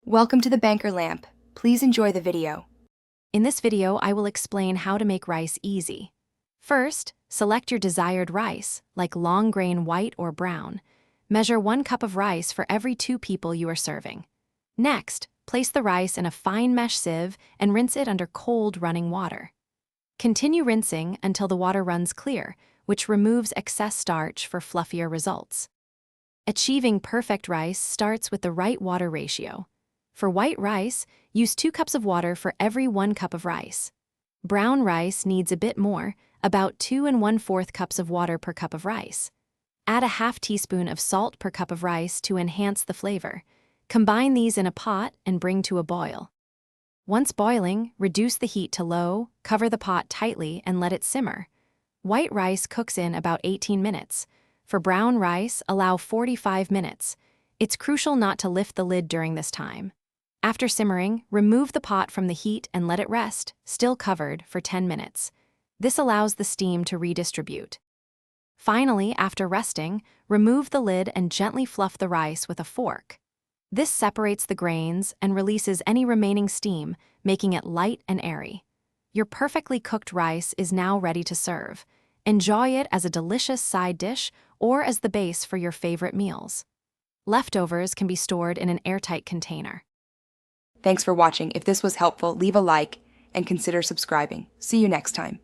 Welcome to the Banker Lamp. Please enjoy the video. In this video, I will explain how to make rice easy. First, select your desired rice, like long grain white or brown. Measure 1 cup of rice for every 2 people you are serving. Next, place the rice in a fine mesh sieve and rinse it under cold running water. Continue rinsing until the water runs clear, which removes excess starch for fluffier results. Achieving perfect rice starts with the right water ratio. For white rice, use 2 cups of water for every 1 cup of rice. Brown rice needs a bit more, about 2 1/4 cups of water per cup of rice. Add a half teaspoon of salt per cup of rice to enhance the flavor. Combine these in a pot and bring to a boil. Once boiling, reduce the heat to low, cover the pot tightly, and let it simmer. White rice cooks in about 18 minutes. For brown rice, allow 45 minutes. It's crucial not to lift the lid during this time. After simmering, remove the pot from the heat and let it rest, still covered, for 10 minutes. This allows the steam to redistribute. Finally, after resting, remove the lid and gently fluff the rice with a fork. This separates the grains and releases any remaining steam, making it light and airy. Your perfectly cooked rice is now ready to serve. Enjoy it as a delicious side dish or as the base for your favorite meals. Leftovers can be stored in an airtight container. Thanks for watching. If this was helpful, leave a like and consider subscribing. See you next time.